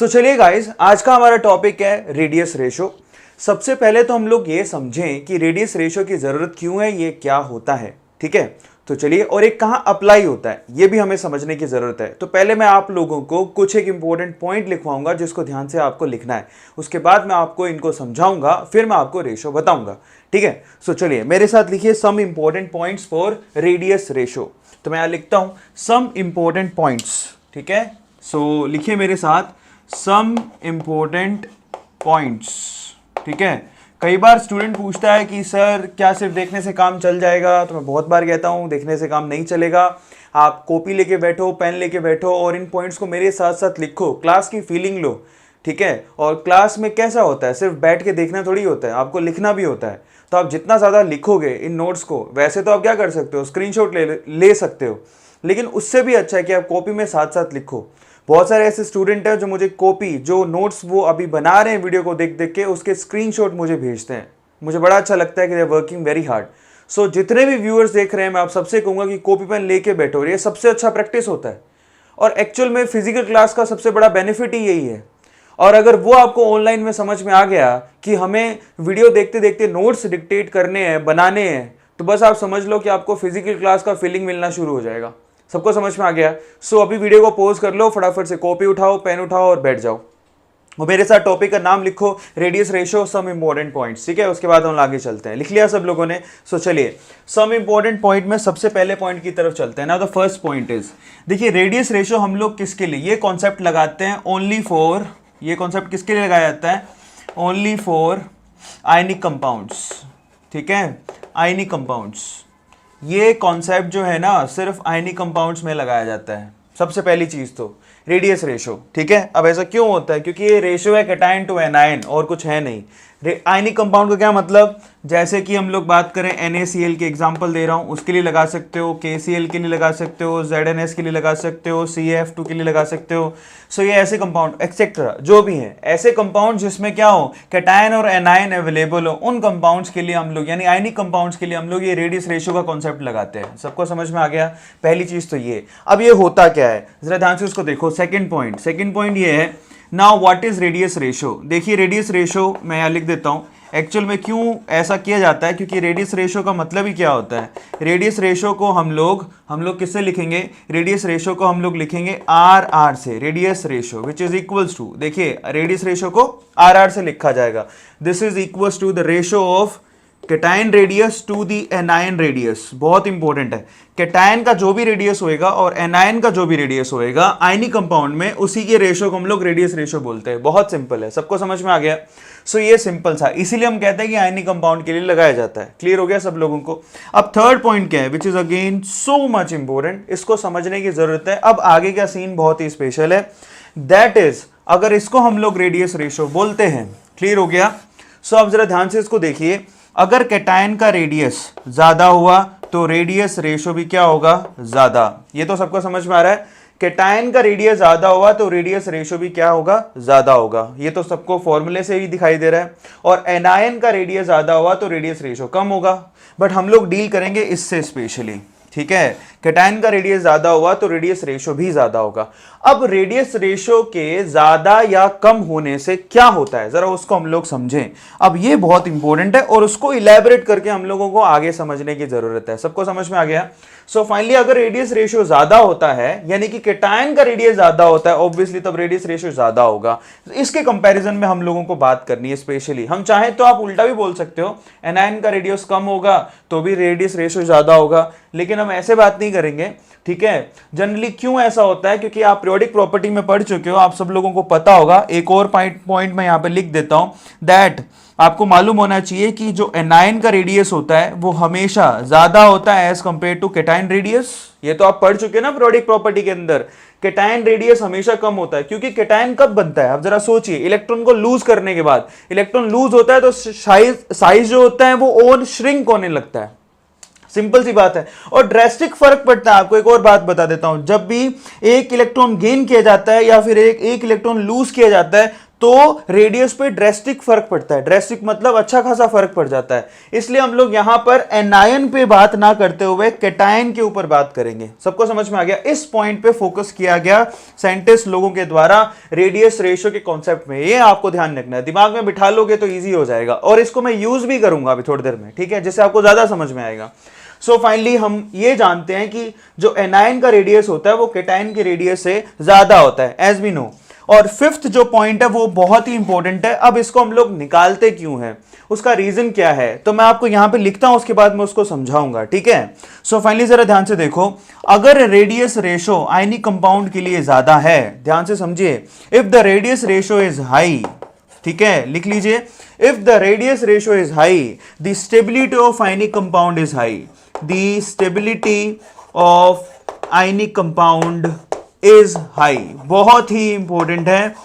सो चलिए गाइस, आज का हमारा टॉपिक है रेडियस रेशो। सबसे पहले तो हम लोग ये समझें कि रेडियस रेशो की ज़रूरत क्यों है, ये क्या होता है। ठीक है, तो चलिए, और एक कहाँ अप्लाई होता है ये भी हमें समझने की ज़रूरत है। तो पहले मैं आप लोगों को कुछ एक इंपॉर्टेंट पॉइंट लिखवाऊंगा जिसको ध्यान से आपको लिखना है। उसके बाद मैं आपको इनको समझाऊंगा, फिर मैं आपको रेशो बताऊंगा। ठीक है, सो चलिए मेरे साथ लिखिए some important points for radius ratio. तो मैं यहाँ लिखता हूँ सम इंपॉर्टेंट पॉइंट्स। ठीक है, सो लिखिए मेरे साथ सम इंपॉर्टेंट पॉइंट्स। ठीक है, कई बार स्टूडेंट पूछता है कि सर क्या सिर्फ देखने से काम चल जाएगा। तो मैं बहुत बार कहता हूँ देखने से काम नहीं चलेगा। आप कॉपी लेके बैठो, पेन लेके बैठो और इन पॉइंट्स को मेरे साथ साथ लिखो, क्लास की फीलिंग लो। ठीक है, और क्लास में कैसा होता है, सिर्फ बैठ के देखना थोड़ी होता है, आपको लिखना भी होता है। तो आप जितना ज़्यादा लिखोगे इन नोट्स को, वैसे तो आप क्या कर सकते हो, स्क्रीनशॉट ले सकते हो, लेकिन उससे भी अच्छा है कि आप कॉपी में साथ साथ लिखो। बहुत सारे ऐसे स्टूडेंट हैं जो मुझे कॉपी, जो नोट्स वो अभी बना रहे हैं वीडियो को देख देख के, उसके स्क्रीनशॉट मुझे भेजते हैं। मुझे बड़ा अच्छा लगता है कि they are working very hard. So जितने भी व्यूअर्स देख रहे हैं, मैं आप सबसे कहूँगा कि कॉपी पेन लेके बैठो, ये सबसे अच्छा प्रैक्टिस होता है। और एक्चुअल में फिजिकल क्लास का सबसे बड़ा बेनिफिट ही यही है। और अगर वो आपको ऑनलाइन में समझ में आ गया कि हमें वीडियो देखते देखते नोट्स डिक्टेट करने हैं, बनाने हैं, तो बस आप समझ लो कि आपको फिजिकल क्लास का फीलिंग मिलना शुरू हो जाएगा। सबको समझ में आ गया? सो अभी वीडियो को पॉज कर लो, फटाफट से कॉपी उठाओ, पेन उठाओ और बैठ जाओ और मेरे साथ टॉपिक का नाम लिखो, radius ratio some important points. ठीक है, उसके बाद हम आगे चलते हैं। लिख लिया सब लोगों ने? सो चलिए सम इंपॉर्टेंट पॉइंट में सबसे पहले पॉइंट की तरफ चलते हैं ना। द फर्स्ट पॉइंट इज, देखिए रेडियस रेशो हम लोग किसके लिए ये कॉन्सेप्ट लगाते हैं, ओनली फॉर, ये कॉन्सेप्ट किसके लिए लगाया जाता है, ओनली फॉर आयनिक कंपाउंड्स। ठीक है, आयनिक कंपाउंड्स, ये कॉन्सेप्ट जो है ना सिर्फ आयनिक कंपाउंड्स में लगाया जाता है। सबसे पहली चीज तो रेडियस रेशो। ठीक है, अब ऐसा क्यों होता है, क्योंकि ये रेशो है कैटायन टू एनायन और कुछ है नहीं। आयनिक कंपाउंड का क्या मतलब, जैसे कि हम लोग बात करें NaCl के एग्जांपल दे रहा हूं, उसके लिए लगा सकते हो, KCl के लिए लगा सकते हो, ZnS के लिए लगा सकते हो, CF2 के लिए लगा सकते हो। सो ये ऐसे कंपाउंड एक्सेट्रा जो भी हैं, ऐसे कंपाउंड जिसमें क्या हो, कैटायन और एनायन अवेलेबल हो, उन कंपाउंड्स के लिए हम लोग, यानी आयनिक कंपाउंड्स के लिए हम लोग ये रेडियस रेशो का कॉन्सेप्ट लगाते हैं। सबको समझ में आ गया? पहली चीज तो ये। अब ये होता क्या है, जरा ध्यान से उसको देखो। सेकेंड पॉइंट ये है, now what is radius ratio. देखिए रेडियस रेशो मैं यहाँ लिख देता हूँ। एक्चुअल में क्यों ऐसा किया जाता है, क्योंकि रेडियस रेशो का मतलब ही क्या होता है, रेडियस रेशो को हम लोग किससे लिखेंगे, रेडियस रेशो को हम लोग लिखेंगे RR से, radius ratio which is equals to, देखिए रेडियस रेशो को RR से लिखा जाएगा। This is equals to the ratio of cation radius to the anion radius. बहुत इंपॉर्टेंट है, कैटायन का जो भी रेडियस होएगा और एनायन का जो भी रेडियस होएगा आयनिक कंपाउंड में, उसी के रेशो को हम लोग रेडियस रेशो बोलते हैं। बहुत सिंपल है, सबको समझ में आ गया? सो ये सिंपल सा, इसीलिए हम कहते हैं कि आयनिक कंपाउंड के लिए लगाया जाता है। क्लियर हो गया सब लोगों को? अब थर्ड पॉइंट क्या है, which is again so much important, इसको समझने की जरूरत है। अब आगे का सीन बहुत ही स्पेशल है, दैट इज अगर इसको हम लोग रेडियस रेशो बोलते हैं। क्लियर हो गया? सो अब जरा ध्यान से इसको देखिए, अगर कैटायन का रेडियस ज्यादा हुआ तो रेडियस रेशो भी क्या होगा, ज्यादा। ये तो सबको समझ में आ रहा है, कैटायन का रेडियस ज्यादा हुआ तो रेडियस रेशो भी क्या होगा, ज्यादा होगा। ये तो सबको फॉर्मूले से ही दिखाई दे रहा है। और एनायन का रेडियस ज्यादा हुआ तो रेडियस रेशो कम होगा। बट हम लोग डील करेंगे इससे स्पेशली। ठीक है, कैटायन का रेडियस ज्यादा हुआ तो रेडियस रेशो भी ज्यादा होगा। अब रेडियस रेशो के ज्यादा या कम होने से क्या होता है, जरा उसको हम लोग समझें। अब ये बहुत इंपॉर्टेंट है और उसको इलेबोरेट करके हम लोगों को आगे समझने की जरूरत है। सबको समझ में आ गया? सो फाइनली अगर रेडियस रेशो ज्यादा होता है, यानी कि कैटायन का रेडियस ज्यादा होता है, ऑब्वियसली तब रेडियस रेशो ज्यादा होगा। इसके कंपैरिजन में हम लोगों को बात करनी है स्पेशली। हम चाहें तो आप उल्टा भी बोल सकते हो, एनायन का रेडियस कम होगा तो भी रेडियस रेशो ज्यादा होगा, लेकिन हम ऐसे बात नहीं करेंगे। ठीक है, जनरली क्यों ऐसा होता है, क्योंकि आप पीरियोडिक प्रॉपर्टी में पढ़ चुके हो, आप सब लोगों को पता होगा। एक और पॉइंट मैं यहां पे लिख देता हूं, दैट आपको मालूम होना चाहिए कि जो एनायन का रेडियस होता है वो हमेशा ज्यादा होता है as compare to cation radius. ये तो आप पढ़ चुके हैं ना पीरियोडिक प्रॉपर्टी के अंदर, कैटायन रेडियस हमेशा कम होता है। क्योंकि कैटायन कब बनता है, आप जरा सोचिए, इलेक्ट्रॉन को लूज करने के बाद। इलेक्ट्रॉन लूज होता है तो साइज जो होता है वो ओन श्रिंक होने लगता है। सिंपल सी बात है, और ड्रेस्टिक फर्क पड़ता है। आपको एक और बात बता देता हूं, जब भी एक इलेक्ट्रॉन गेन किया जाता है या फिर एक इलेक्ट्रॉन लूज किया जाता है, तो रेडियस पे ड्रेस्टिक फर्क पड़ता है। ड्रेस्टिक मतलब अच्छा खासा फर्क पड़ जाता है। इसलिए हम लोग यहां पर एनायन पे बात ना करते हुए कैटायन के ऊपर बात करेंगे। सबको समझ में आ गया? इस पॉइंट पे फोकस किया गया साइंटिस्ट लोगों के द्वारा रेडियस रेशियो के कॉन्सेप्ट में। ये आपको ध्यान रखना है, दिमाग में बिठा लोगे तो ईजी हो जाएगा, और इसको मैं यूज भी करूंगा अभी थोड़ी देर में, ठीक है, जिससे आपको ज्यादा समझ में आएगा। सो फाइनली हम ये जानते हैं कि जो एनायन का रेडियस होता है वो कैटायन के रेडियस से ज्यादा होता है, एज वी नो। और फिफ्थ जो पॉइंट है वो बहुत ही इंपॉर्टेंट है। अब इसको हम लोग निकालते क्यों हैं, उसका रीजन क्या है, तो मैं आपको यहां पे लिखता हूं, उसके बाद मैं उसको समझाऊंगा, ठीक है। सो फाइनली जरा ध्यान से देखो, अगर रेडियस रेशो आयनिक कंपाउंड के लिए ज्यादा है, ध्यान से समझिए, if the radius ratio is high, ठीक है, लिख लीजिए, if the radius ratio is high the stability of ionic compound is high, the stability of ionic compound is high. बहुत ही इंपॉर्टेंट है।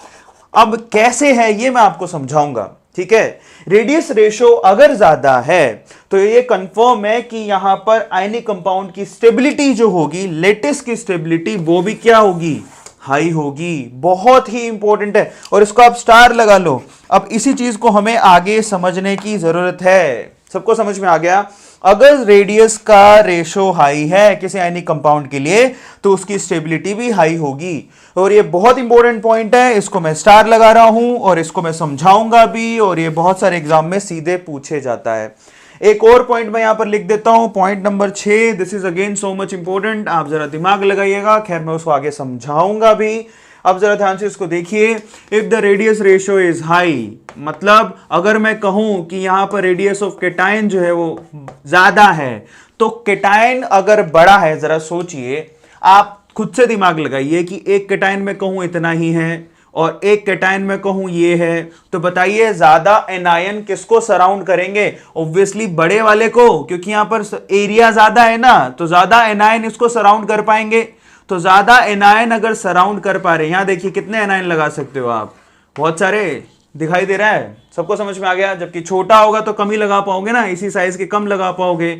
अब कैसे है ये मैं आपको समझाऊंगा, ठीक है। रेडियस रेशो अगर ज्यादा है तो ये कंफर्म है कि यहां पर आयनिक कंपाउंड की स्टेबिलिटी जो होगी, लेटिस की स्टेबिलिटी, वो भी क्या होगी, हाई होगी। बहुत ही इंपॉर्टेंट है, और इसको आप स्टार लगा लो। अब इसी चीज को हमें आगे समझने की जरूरत है। सबको समझ में आ गया? अगर रेडियस का रेशो हाई है किसी आयनिक कंपाउंड के लिए तो उसकी स्टेबिलिटी भी हाई होगी। और ये बहुत इंपॉर्टेंट पॉइंट है, इसको मैं स्टार लगा रहा हूं और इसको मैं समझाऊंगा भी, और ये बहुत सारे एग्जाम में सीधे पूछे जाता है। एक और पॉइंट मैं यहां पर लिख देता हूं, point number 6। This is again so much important, आप जरा दिमाग लगाइएगा। खैर मैं उसको आगे समझाऊंगा भी। अब जरा ध्यान से इसको देखिए, if the radius ratio is high, मतलब अगर मैं कहूं कि यहां पर रेडियस ऑफ कैटायन जो है वो ज्यादा है, तो कैटायन अगर बड़ा है, जरा सोचिए, आप खुद से दिमाग लगाइए कि एक कैटायन में कहूं इतना ही है और एक कैटायन में कहूं ये है, तो बताइए ज्यादा एनायन किसको सराउंड करेंगे? ऑब्वियसली बड़े वाले को, क्योंकि यहां पर एरिया ज्यादा है ना, तो ज्यादा एनायन इसको सराउंड कर पाएंगे। तो ज्यादा एनायन अगर सराउंड कर पा रहे हैं, यहां देखिए कितने एनायन लगा सकते हो आप, बहुत सारे दिखाई दे रहा है, सबको समझ में आ गया। जबकि छोटा होगा तो कम ही लगा पाओगे ना, इसी साइज के कम लगा पाओगे।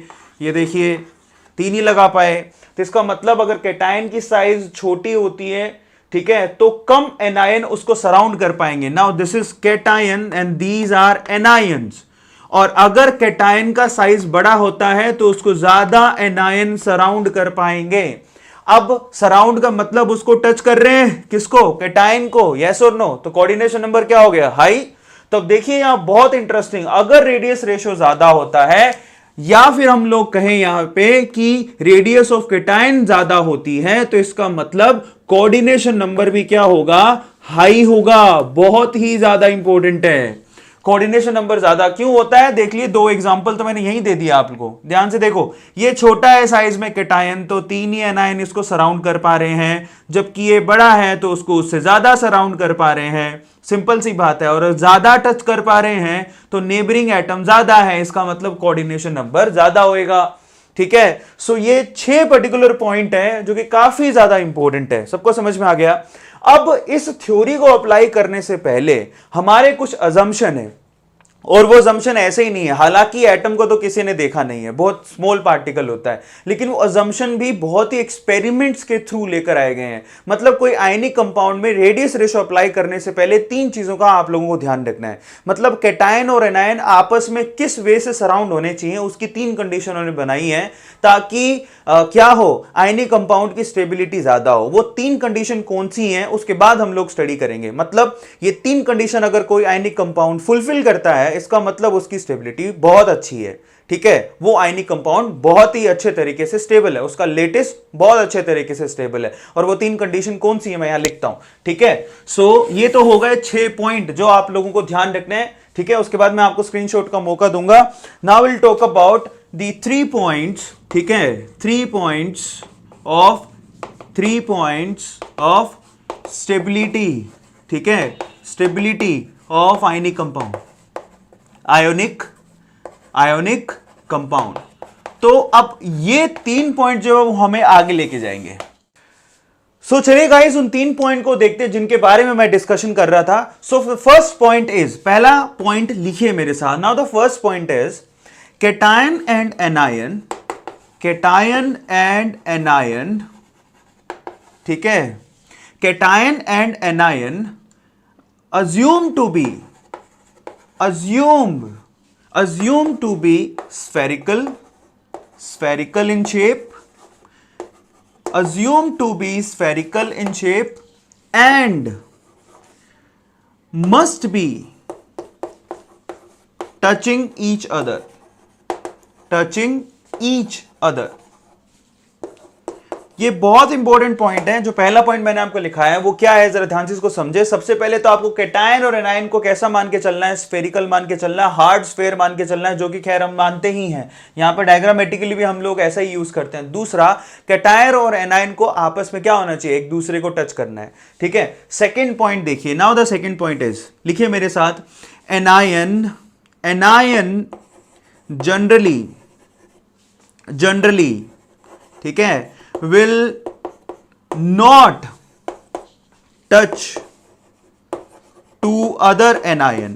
ये देखिए 3 ही लगा पाए, तो इसका मतलब अगर कैटायन की साइज छोटी होती है, ठीक है, तो कम एनायन उसको सराउंड कर पाएंगे। Now this is cation and these are anions. और अगर कैटायन का साइज बड़ा होता है तो उसको ज्यादा एनायन सराउंड कर पाएंगे। अब सराउंड का मतलब उसको टच कर रहे हैं, किसको, कैटायन को, यस और नो, तो कोऑर्डिनेशन नंबर क्या हो गया, हाई। तो देखिए यहां बहुत इंटरेस्टिंग, अगर रेडियस रेशियो ज्यादा होता है, या फिर हम लोग कहें यहां पे कि रेडियस ऑफ कैटायन ज्यादा होती है, तो इसका मतलब कोऑर्डिनेशन नंबर भी क्या होगा, हाई होगा। बहुत ही ज्यादा इंपॉर्टेंट है। कोऑर्डिनेशन नंबर ज्यादा क्यों होता है, देख लिए, 2 एग्जांपल तो मैंने यही दे दिया आपको, ध्यान से देखो। ये छोटा है साइज में कैटायन, तो 3 ही एनायन इसको सराउंड कर पा रहे हैं, जबकि ये बड़ा है तो उसको उससे ज्यादा सराउंड कर पा रहे हैं। सिंपल सी बात है। और ज्यादा टच कर पा रहे हैं तो नेबरिंग एटम ज्यादा है, इसका मतलब कोऑर्डिनेशन नंबर ज्यादा होएगा, ठीक है। सो ये 6 पर्टिकुलर पॉइंट है जो कि काफी ज्यादा इंपॉर्टेंट है। सबको समझ में आ गया? अब इस थ्योरी को अप्लाई करने से पहले हमारे कुछ अजम्पशन है, और वो अजम्पशन ऐसे ही नहीं है। हालांकि एटम को तो किसी ने देखा नहीं है, बहुत स्मॉल पार्टिकल होता है, लेकिन वो अजम्पशन भी बहुत ही एक्सपेरिमेंट्स के थ्रू लेकर आए गए हैं। मतलब कोई आयनिक कंपाउंड में रेडियस रेशो अप्लाई करने से पहले 3 चीजों का आप लोगों को ध्यान रखना है। मतलब कैटायन और एनायन आपस में किस वे से सराउंड होने चाहिए, उसकी 3 कंडीशन उन्होंने बनाई है, ताकि क्या हो, आयनिक कंपाउंड की स्टेबिलिटी ज्यादा हो। वो 3 कंडीशन कौन सी हैं उसके बाद हम लोग स्टडी करेंगे। मतलब ये 3 कंडीशन अगर कोई आयनिक कंपाउंड फुलफिल करता है, इसका मतलब उसकी स्टेबिलिटी बहुत अच्छी है, ठीक है, वो आयनिक कंपाउंड बहुत ही अच्छे तरीके से स्टेबल है, उसका लेटेस बहुत अच्छे तरीके से स्टेबल है। और वो 3 कंडीशन कौन सी है मैं यहां लिखता हूं, ठीक है। सो ये तो हो गए 6 पॉइंट जो आप लोगों को ध्यान रखने हैं, ठीक है। उसके बाद मैं आपको स्क्रीनशॉट का मौका दूंगा। Now will talk about the 3 points, ठीक है, 3 पॉइंट्स ऑफ स्टेबिलिटी, ठीक है, stability of ionic compound, ionic compound. तो अब ये 3 पॉइंट जो हमें आगे लेके जाएंगे। सो चलिए गाइस उन 3 पॉइंट को देखते हैं जिनके बारे में मैं डिस्कशन कर रहा था। सो फर्स्ट पॉइंट इज, पहला पॉइंट लिखिए मेरे साथ। Now the first point is cation and anion, ठीक है, cation and anion assume to be spherical in shape, assume to be spherical in shape and must be touching each other. ये बहुत important point है। जो पहला point मैंने आपको लिखा है वो क्या है, जरा ध्यान से इसको समझे। सबसे पहले तो आपको कैटायन और एनायन को कैसा मान के चलना है, स्फेरिकल मान के चलना है, हार्ड स्फेयर मान के चलना है, जो कि खैर हम मानते ही हैं। यहां पर डायग्रामेटिकली भी हम लोग ऐसा ही यूज करते हैं। दूसरा, कैटायन और एनायन को आपस में क्या होना चाहिए, एक दूसरे को टच करना है, ठीक है। सेकेंड पॉइंट देखिए, now the second point is, लिखिए मेरे साथ, एनायन जनरली, ठीक है, will not touch to other anion.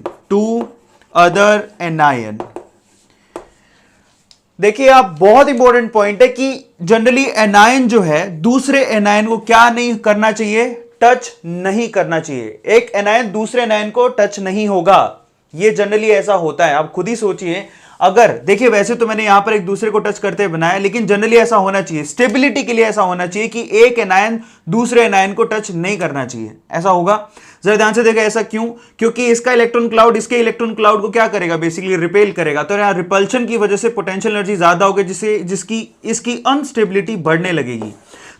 देखिए आप, बहुत इंपॉर्टेंट पॉइंट है कि जनरली एनायन जो है दूसरे एनायन को क्या नहीं करना चाहिए, टच नहीं करना चाहिए। एक एनायन दूसरे एनायन को टच नहीं होगा, ये जनरली ऐसा होता है। आप खुद ही सोचिए, अगर देखिए वैसे तो मैंने यहां पर एक दूसरे को टच करते हुए बनाया, लेकिन जनरली ऐसा होना चाहिए, स्टेबिलिटी के लिए ऐसा होना चाहिए कि एक एनायन दूसरे एनायन को टच नहीं करना चाहिए। ऐसा होगा, जरा ध्यान से देखा, ऐसा क्यों? क्योंकि इसका इलेक्ट्रॉन क्लाउड इसके इलेक्ट्रॉन क्लाउड को क्या करेगा, बेसिकली रिपेल करेगा। तो यहां रिपल्शन की वजह से पोटेंशियल एनर्जी ज्यादा होगी, जिसकी इसकी अनस्टेबिलिटी बढ़ने लगेगी।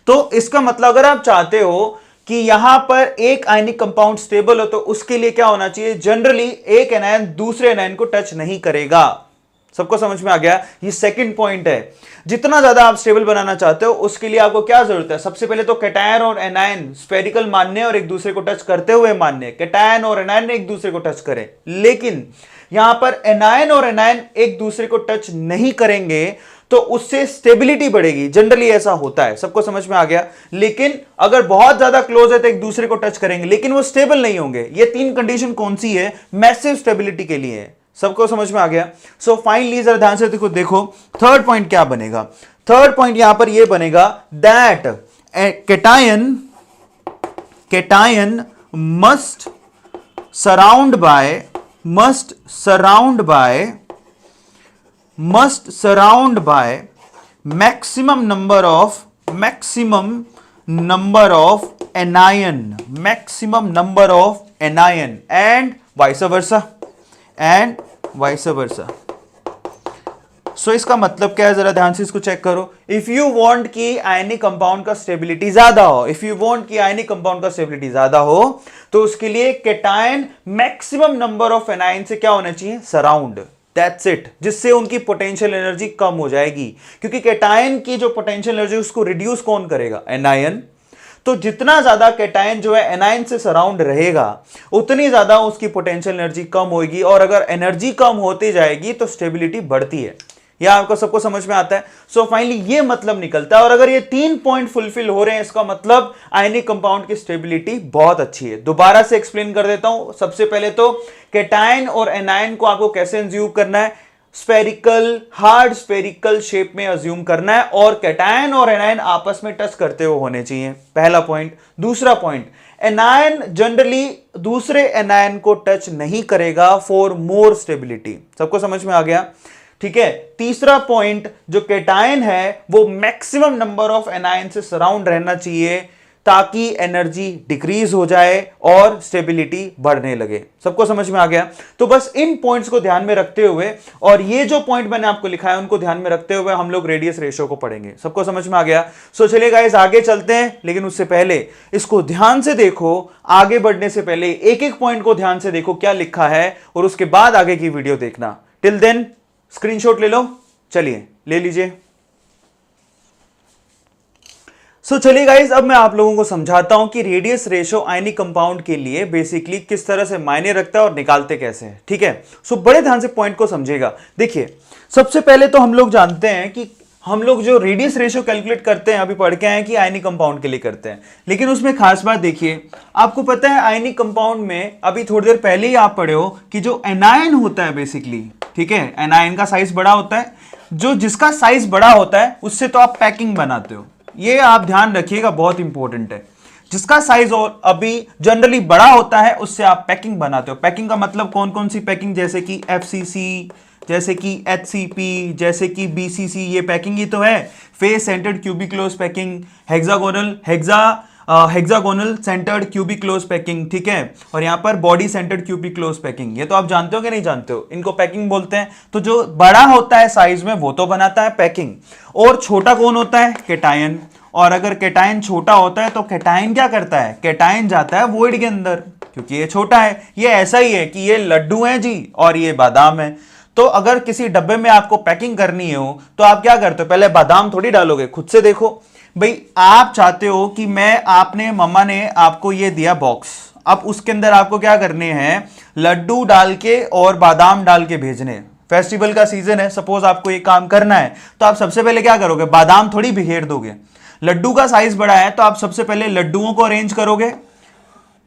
तो इसका मतलब अगर आप चाहते हो कि यहां पर एक आयनिक कंपाउंड स्टेबल हो, तो उसके लिए क्या होना चाहिए, जनरली एक एनायन दूसरे एनायन को टच नहीं करेगा। सबको समझ में आ गया? ये सेकंड पॉइंट है। जितना ज्यादा आप स्टेबल बनाना चाहते हो उसके लिए आपको क्या जरूरत है, सबसे पहले तो कैटायन और एनायन स्फेरिकल मानने और एक दूसरे को टच करते हुए मानने, कैटायन और एनायन एक दूसरे को टच करें। लेकिन यहां पर एनायन और एनायन एक दूसरे को टच नहीं करेंगे तो उससे स्टेबिलिटी बढ़ेगी, जनरली ऐसा होता है। सबको समझ में आ गया? लेकिन अगर बहुत ज्यादा क्लोज है तो एक दूसरे को टच करेंगे, लेकिन वो स्टेबल नहीं होंगे। ये तीन कंडीशन कौन सी है, मैसिव स्टेबिलिटी के लिए है। सबको समझ में आ गया? सो फाइनली जरा ध्यान से देखो थर्ड पॉइंट क्या बनेगा। थर्ड पॉइंट यहां पर यह बनेगा that cation must surround by maximum number of anion and vice versa. So इसका मतलब क्या है, जरा ध्यान से इसको चेक करो। इफ यू वांट कि आयनिक कंपाउंड का स्टेबिलिटी ज्यादा हो, तो उसके लिए cation maximum number of anion से क्या होना चाहिए, सराउंड। दैट्स इट, जिससे उनकी पोटेंशियल एनर्जी कम हो जाएगी, क्योंकि कैटायन की जो पोटेंशियल एनर्जी उसको रिड्यूस कौन करेगा, एनायन। तो जितना ज्यादा कैटायन जो है एनायन से सराउंड रहेगा, उतनी ज्यादा उसकी पोटेंशियल एनर्जी कम होगी, और अगर एनर्जी कम होती जाएगी तो स्टेबिलिटी बढ़ती है। यह आपको सबको समझ में आता है? सो फाइनली ये मतलब निकलता है। और अगर ये तीन पॉइंट फुलफिल हो रहे हैं, इसका मतलब आयनिक कंपाउंड की स्टेबिलिटी बहुत अच्छी है। दोबारा से एक्सप्लेन कर देता हूं। सबसे पहले तो कैटायन और एनायन को आपको कैसे एज्यूम करना है, स्फेरिकल, हार्ड स्फेरिकल शेप में अज्यूम करना है, और कैटायन और एनायन आपस में टच करते हुए होने चाहिए। पहला पॉइंट। दूसरा पॉइंट, एनायन जनरली दूसरे एनायन को टच नहीं करेगा फॉर मोर स्टेबिलिटी। सबको समझ में आ गया? ठीक है। तीसरा पॉइंट, जो कैटायन है वो मैक्सिमम नंबर ऑफ एनायन से सराउंड रहना चाहिए ताकि एनर्जी डिक्रीज हो जाए और स्टेबिलिटी बढ़ने लगे। सबको समझ में आ गया? तो बस इन पॉइंट्स को ध्यान में रखते हुए, और ये जो पॉइंट मैंने आपको लिखा है उनको ध्यान में रखते हुए हम लोग रेडियस रेशियो को पढ़ेंगे। सबको समझ में आ गया? सो चलिए गाइस आगे चलते हैं, लेकिन उससे पहले इसको ध्यान से देखो। आगे बढ़ने से पहले एक एक पॉइंट को ध्यान से देखो क्या लिखा है, और उसके बाद आगे की वीडियो देखना। टिल देन स्क्रीनशॉट ले लो, चलिए ले लीजिए। सो चलिए गाइस, अब मैं आप लोगों को समझाता हूं कि रेडियस रेशो आयनिक कंपाउंड के लिए बेसिकली किस तरह से मायने रखता है और निकालते कैसे हैं। ठीक है। सो बड़े ध्यान से पॉइंट को समझिएगा। देखिए, सबसे पहले तो हम लोग जानते हैं कि हम लोग जो रेडियस रेशो कैलकुलेट करते हैं, अभी पढ़ के आए हैं कि आयनिक कंपाउंड के लिए करते हैं, लेकिन उसमें खास बात देखिए, आपको पता है आयनिक कंपाउंड में अभी थोड़ी देर पहले ही आप पढ़े हो कि जो एनायन होता है बेसिकली, ठीक है, एनायन का साइज बड़ा होता है। जो जिसका साइज बड़ा होता है उससे तो आप पैकिंग बनाते हो, ये आप ध्यान रखिएगा, बहुत इंपॉर्टेंट है। जिसका साइज और अभी जनरली बड़ा होता है उससे आप पैकिंग बनाते हो। पैकिंग का मतलब कौन कौन सी पैकिंग, जैसे कि एफसीसी, जैसे कि एचसीपी, जैसे कि बीसीसी, ये पैकिंग ही तो है। Face centred cubic close packing, hexagonal centred cubic close packing, ठीक है। और यहां पर body centred cubic close packing, ये तो आप जानते हो कि नहीं जानते हो, इनको पैकिंग बोलते हैं। तो जो बड़ा होता है साइज में वो तो बनाता है पैकिंग, और छोटा कौन होता है, केटायन। और अगर केटायन छोटा होता है तो केटायन क्या करता है, केटायन जाता है वॉइड के अंदर, क्योंकि ये छोटा है। ये ऐसा ही है कि ये लड्डू हैं जी और ये बादाम है। तो अगर किसी डब्बे में आपको पैकिंग करनी हो तो आप क्या करते हो, पहले बादाम थोड़ी डालोगे, खुद से देखो भाई। आप चाहते हो कि आपने मम्मा ने आपको ये दिया बॉक्स, अब उसके अंदर आपको क्या करने हैं, लड्डू डाल के और बादाम डाल के भेजने। फेस्टिवल का सीजन है, सपोज आपको ये काम करना है, तो आप सबसे पहले क्या करोगे, बादाम थोड़ी बिखेर दोगे। लड्डू का साइज बड़ा है तो आप सबसे पहले लड्डुओं को अरेंज करोगे।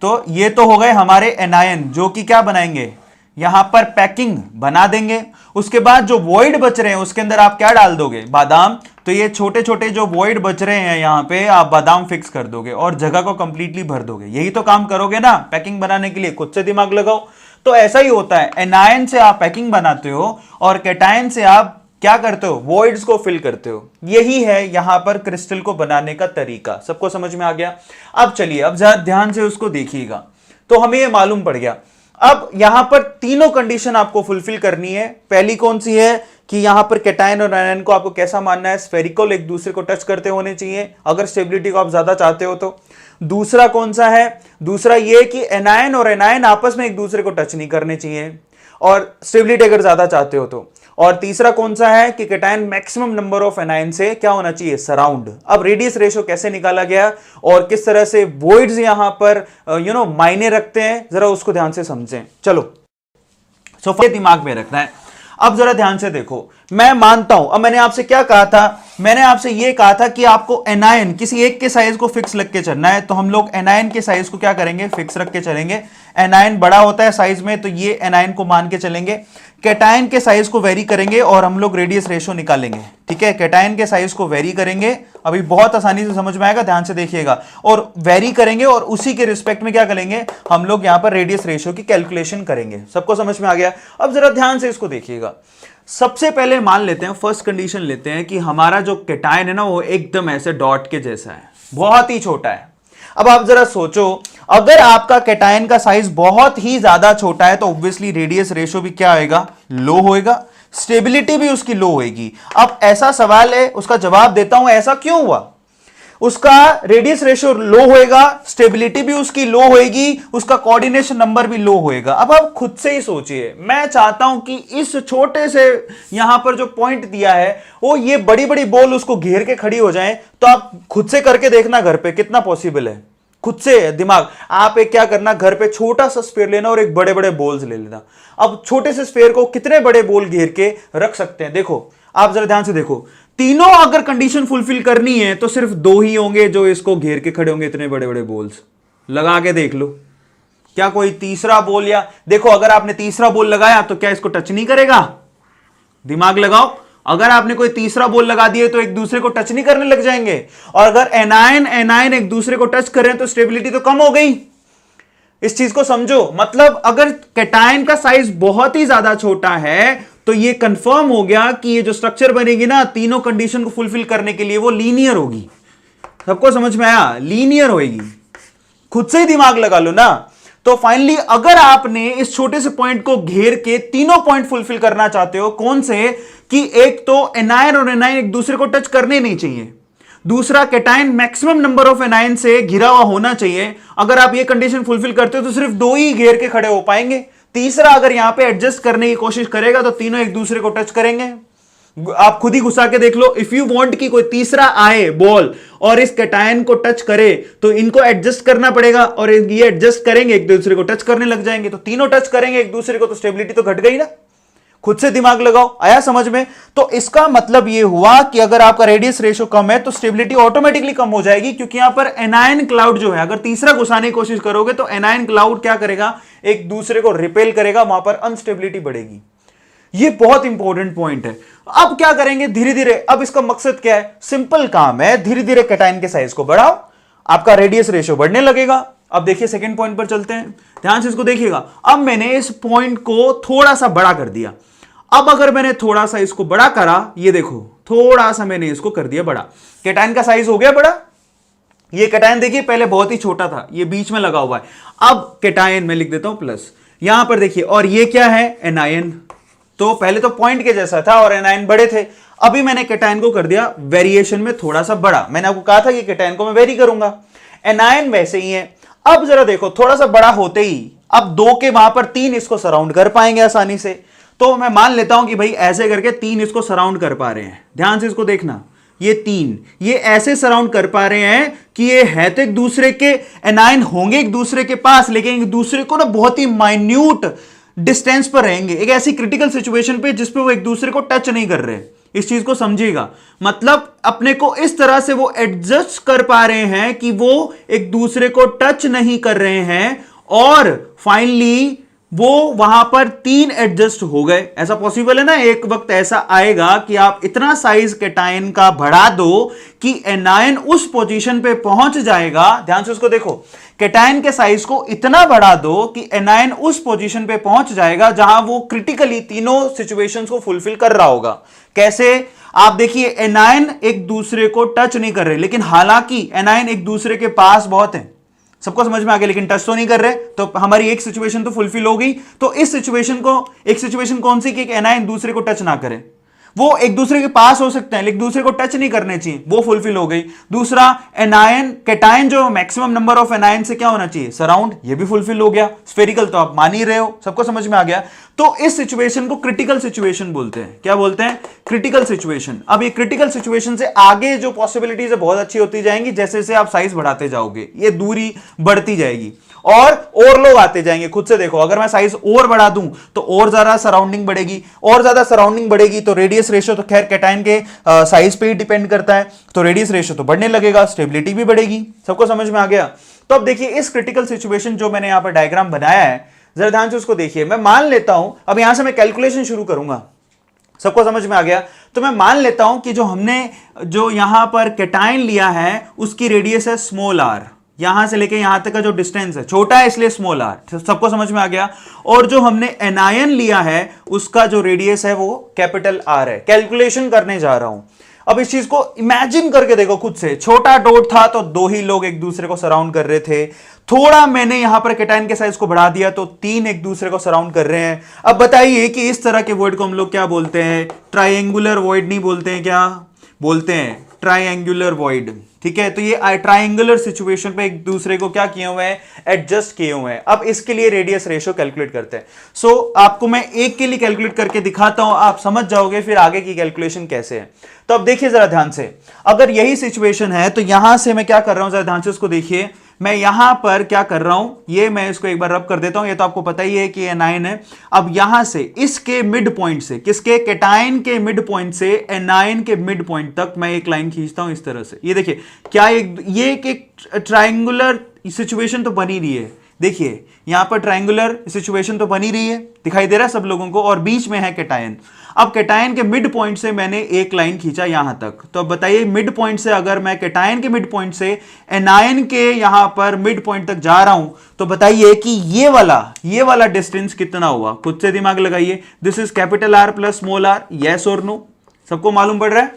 तो ये तो हो गए हमारे एनायन, जो कि क्या बनाएंगे, यहां पर पैकिंग बना देंगे। उसके बाद जो वॉइड बच रहे हैं उसके अंदर आप क्या डाल दोगे, बादाम। तो ये छोटे छोटे जो वॉइड बच रहे हैं यहां पे आप बादाम फिक्स कर दोगे और जगह को कंप्लीटली भर दोगे। यही तो काम करोगे ना पैकिंग बनाने के लिए, खुद से दिमाग लगाओ। तो ऐसा ही होता है, एनायन से आप पैकिंग बनाते हो और कैटायन से आप क्या करते हो, वॉइड्स को फिल करते हो। यही है यहां पर क्रिस्टल को बनाने का तरीका। सबको समझ में आ गया। अब चलिए, अब जरा ध्यान से उसको देखिएगा तो हमें यह मालूम पड़ गया। अब यहां पर तीनों कंडीशन आपको फुलफिल करनी है। पहली कौन सी है कि यहां पर कैटायन और एनायन को आपको कैसा मानना है, स्फेरिकल, एक दूसरे को टच करते होने चाहिए अगर स्टेबिलिटी को आप ज्यादा चाहते हो तो। दूसरा कौन सा है, दूसरा यह कि एनायन और एनायन आपस में एक दूसरे को टच नहीं करने चाहिए और स्टेबिलिटी अगर ज्यादा चाहते हो तो। और तीसरा कौन सा है कि cation maximum number of anion से क्या होना चाहिए, सराउंड। अब रेडियस रेशियो कैसे निकाला गया और किस तरह से वॉइड्स यहां पर मायने रखते हैं, जरा उसको ध्यान से समझें। चलो, सो दिमाग में रखना है। अब जरा ध्यान से देखो, मैं मानता हूं, अब मैंने आपसे क्या कहा था, मैंने आपसे यह कहा था कि आपको एनायन किसी एक के साइज को फिक्स रख के चलना है। तो हम लोग एनायन के साइज को क्या करेंगे, फिक्स रख के चलेंगे। एनायन बड़ा होता है साइज में तो ये एनायन को मान के चलेंगे। कैटायन के साइज को वेरी करेंगे और हम लोग रेडियस रेशियो निकालेंगे, ठीक है। कैटायन के साइज को वेरी करेंगे, अभी बहुत आसानी से समझ में आएगा, ध्यान से देखिएगा। और वेरी करेंगे और उसी के रिस्पेक्ट में क्या करेंगे, हम लोग यहां पर रेडियस रेशियो की कैलकुलेशन करेंगे। सबको समझ में आ गया। अब जरा ध्यान से इसको देखिएगा। सबसे पहले मान लेते हैं, फर्स्ट कंडीशन लेते हैं कि हमारा जो कैटायन है ना वो एकदम ऐसे डॉट के जैसा है, बहुत ही छोटा है। अब आप जरा सोचो, अगर आपका कैटायन का साइज बहुत ही ज्यादा छोटा है तो ऑब्वियसली रेडियस रेशियो भी क्या होएगा, लो होएगा, स्टेबिलिटी भी उसकी लो होएगी। अब ऐसा सवाल है, उसका जवाब देता हूं, ऐसा क्यों हुआ, उसका रेडियस रेशियो लो होएगा, स्टेबिलिटी भी उसकी लो होएगी, उसका कोऑर्डिनेशन नंबर भी लो होएगा। अब आप खुद से ही सोचिए, मैं चाहता हूं कि इस छोटे से यहां पर जो पॉइंट दिया है वो ये बड़ी बड़ी बॉल उसको घेर के खड़ी हो जाए, तो आप खुद से करके देखना घर पे कितना पॉसिबल है। खुद से दिमाग, आप एक क्या करना, घर पे छोटा सा स्फीयर लेना और एक बड़े बड़े बॉल्स ले लेना। अब छोटे से स्फीयर को कितने बड़े बॉल घेर के रख सकते हैं, देखो आप जरा ध्यान से देखो। तीनों अगर कंडीशन फुलफिल करनी है तो सिर्फ दो ही होंगे जो इसको घेर के खड़े होंगे, इतने बड़े बड़े बॉल्स। लगा के देख लो, क्या कोई तीसरा बॉल, या देखो अगर आपने तीसरा बॉल लगाया तो क्या इसको टच नहीं करेगा, दिमाग लगाओ। अगर आपने कोई तीसरा बॉल लगा दिए तो एक दूसरे को टच नहीं करने लग जाएंगे। और अगर एनायन एनायन एक दूसरे को टच कर रहे हैं तो स्टेबिलिटी तो कम हो गई। इस चीज को समझो, मतलब अगर कैटायन का साइज बहुत ही ज्यादा छोटा है तो ये कंफर्म हो गया कि ये जो स्ट्रक्चर बनेगी ना तीनों कंडीशन को फुलफिल करने के लिए वो लीनियर होगी। सबको समझ में आया, लीनियर होगी। खुद से ही दिमाग लगा लो ना। तो फाइनली अगर आपने इस छोटे से पॉइंट को घेर के तीनों पॉइंट फुलफिल करना चाहते हो, कौन से, कि एक तो एनायन और एनायन एक दूसरे को टच करने नहीं चाहिए, दूसरा cation maximum number of anion से घिरा हुआ होना चाहिए। अगर आप ये कंडीशन फुलफिल करते हो तो सिर्फ दो ही घेर के खड़े हो पाएंगे। तीसरा अगर यहां पे एडजस्ट करने की कोशिश करेगा तो तीनों एक दूसरे को टच करेंगे। आप खुद ही घुसा के देख लो, इफ यू वांट कि कोई तीसरा आए बॉल और इस कैटायन को टच करे तो इनको एडजस्ट करना पड़ेगा और ये एडजस्ट करेंगे, एक दूसरे को टच करने लग जाएंगे, तो तीनों टच करेंगे एक दूसरे को, तो स्टेबिलिटी तो घट गई ना। खुद से दिमाग लगाओ, आया समझ में। तो इसका मतलब यह हुआ कि अगर आपका रेडियस रेशियो कम है तो स्टेबिलिटी ऑटोमेटिकली कम हो जाएगी, क्योंकि यहां पर एनायन क्लाउड जो है, अगर तीसरा घुसाने की कोशिश करोगे तो एनायन क्लाउड क्या करेगा, एक दूसरे को रिपेल करेगा, वहां पर अनस्टेबिलिटी बढ़ेगी। ये बहुत इंपॉर्टेंट पॉइंट है। अब क्या करेंगे, धीरे धीरे, अब इसका मकसद क्या है, सिंपल काम है, धीरे धीरे कैटायन के साइज को बढ़ाओ। आपका रेडियस रेशियो बढ़ने लगेगा। अब देखिए सेकंड पॉइंट पर चलते हैं, ध्यान से इसको देखिएगा। अब मैंने इस पॉइंट को थोड़ा सा बड़ा कर दिया। अब अगर मैंने थोड़ा सा इसको बड़ा करा, ये देखो थोड़ा सा मैंने इसको कर दिया बड़ा, कैटायन का साइज हो गया बड़ा। ये कैटायन देखिए पहले बहुत ही छोटा था, ये बीच में लगा हुआ है, अब कैटायन में लिख देता हूं प्लस, यहां पर देखिए। और ये क्या है, एनायन। तो पहले तो पॉइंट के जैसा था और एनायन बड़े थे, अभी मैंने कैटायन को कर दिया वेरिएशन में थोड़ा सा बड़ा। मैंने आपको कहा था कि कैटायन को मैं वेरी करूंगा, एनायन वैसे ही है। अब जरा देखो थोड़ा सा बड़ा होते ही अब 2 के वहां पर 3 इसको सराउंड कर पाएंगे आसानी से। तो मैं मान लेता हूं कि भाई ऐसे करके 3 इसको सराउंड कर पा रहे हैं। ध्यान से इसको देखना, ये 3 ये ऐसे सराउंड कर पा रहे हैं कि ये है तो एक दूसरे के एनायन होंगे एक दूसरे के पास, लेकिन एक दूसरे को ना बहुत ही माइन्यूट डिस्टेंस पर रहेंगे, एक ऐसी क्रिटिकल सिचुएशन पे जिसपे वो एक दूसरे को टच नहीं कर रहे। इस चीज को समझिएगा, मतलब अपने को इस तरह से वो एडजस्ट कर पा रहे हैं कि वो एक दूसरे को टच नहीं कर रहे हैं, और फाइनली वो वहां पर 3 एडजस्ट हो गए। ऐसा पॉसिबल है ना, एक वक्त ऐसा आएगा कि आप इतना साइज कैटायन का बढ़ा दो कि एनायन उस पोजीशन पे पहुंच जाएगा। ध्यान से उसको देखो, कैटायन के साइज को इतना बढ़ा दो कि एनायन उस पोजीशन पे पहुंच जाएगा जहां वो क्रिटिकली तीनों सिचुएशंस को फुलफिल कर रहा होगा। कैसे, आप देखिए एनायन एक दूसरे को टच नहीं कर रहे, लेकिन हालांकि एनायन एक दूसरे के पास बहुत है, सबको समझ में आ गया, लेकिन टच तो नहीं कर रहे। तो हमारी एक सिचुएशन तो फुलफिल हो गई। तो इस सिचुएशन को, एक सिचुएशन कौन सी कि एनायन दूसरे को टच ना करे, वो एक दूसरे के पास हो सकते हैं लेकिन दूसरे को टच नहीं करने चाहिए, वो फुलफिल हो गई। दूसरा, एनायन कैटायन जो मैक्सिमम नंबर ऑफ एनायन से क्या होना चाहिए, सराउंड, ये भी फुलफिल हो गया। स्फेरिकल तो आप मान ही रहे हो, सबको समझ में आ गया। तो इस सिचुएशन को क्रिटिकल सिचुएशन बोलते हैं। क्या बोलते हैं, क्रिटिकल सिचुएशन। अब ये क्रिटिकल सिचुएशन से आगे जो पॉसिबिलिटीज है बहुत अच्छी होती जाएंगी, जैसे जैसे आप साइज बढ़ाते जाओगे ये दूरी बढ़ती जाएगी और लोग आते जाएंगे। खुद से देखो, अगर मैं साइज और बढ़ा दूं तो और ज्यादा सराउंडिंग बढ़ेगी, और ज्यादा सराउंडिंग बढ़ेगी तो रेडियस रेशियो तो खैर कैटायन के साइज पे ही डिपेंड करता है, तो रेडियस रेशियो तो बढ़ने लगेगा, स्टेबिलिटी भी बढ़ेगी। सबको समझ में आ गया। तो अब देखिए इस क्रिटिकल सिचुएशन जो मैंने यहां पर डायग्राम बनाया है, जरा ध्यान से उसको देखिए। मैं मान लेता हूं, अब यहां से मैं कैलकुलेशन शुरू करूंगा, सबको समझ में आ गया। तो मैं मान लेता हूं कि जो हमने जो यहां पर कैटायन लिया है उसकी रेडियस है स्मॉल आर, यहां से लेके यहां तक का जो डिस्टेंस है छोटा है इसलिए स्मॉल आर, सबको समझ में आ गया। और जो हमने एनायन लिया है उसका जो रेडियस है वो कैपिटल आर है। कैलकुलेशन करने जा रहा हूं, अब इस चीज को इमेजिन करके देखो खुद से। छोटा डॉट था तो 2 ही लोग एक दूसरे को सराउंड कर रहे थे, थोड़ा मैंने यहां पर कैटायन के साइज को बढ़ा दिया तो 3 एक दूसरे को सराउंड कर रहे हैं। अब बताइए कि इस तरह के वॉइड को हम लोग क्या बोलते हैं, ट्राइंगुलर वॉइड नहीं बोलते हैं, क्या बोलते हैं, ट्राइंगुलर वॉइड। ठीक है, तो ये ट्राइंगुलर सिचुएशन पे एक दूसरे को क्या किए हुए हैं, एडजस्ट किए हुए हैं। अब इसके लिए रेडियस रेशियो कैलकुलेट करते हैं। सो आपको मैं एक के लिए कैलकुलेट करके दिखाता हूं, आप समझ जाओगे फिर आगे की कैलकुलेशन कैसे है। तो अब देखिए जरा ध्यान से, अगर यही सिचुएशन है तो यहां से मैं क्या कर रहा हूं, जरा ध्यान से उसको देखिए। मैं यहां पर क्या कर रहा हूं, ये मैं इसको एक बार रब कर देता हूं, ये तो आपको पता ही है कि ये 9 है। अब यहां से इसके मिड पॉइंट से, किसके, कैटायन के मिड पॉइंट से एनायन के मिड पॉइंट तक मैं एक लाइन खींचता हूं इस तरह से। ये देखिए क्या ये एक ट्राइंगुलर सिचुएशन तो बनी रही है। देखिए यहां पर ट्राइंगुलर सिचुएशन तो बनी रही है, दिखाई दे रहा है सब लोगों को, और बीच में है कैटायन। अब कैटायन के मिड पॉइंट से मैंने एक लाइन खींचा यहां तक। तो अब बताइए मिड पॉइंट से अगर मैं कैटायन के मिड पॉइंट से एनायन के यहां पर मिड पॉइंट तक जा रहा हूं तो बताइए कि ये वाला डिस्टेंस कितना हुआ, खुद से दिमाग लगाइए। This is capital R plus small r, yes और नो, सबको मालूम पड़ रहा है।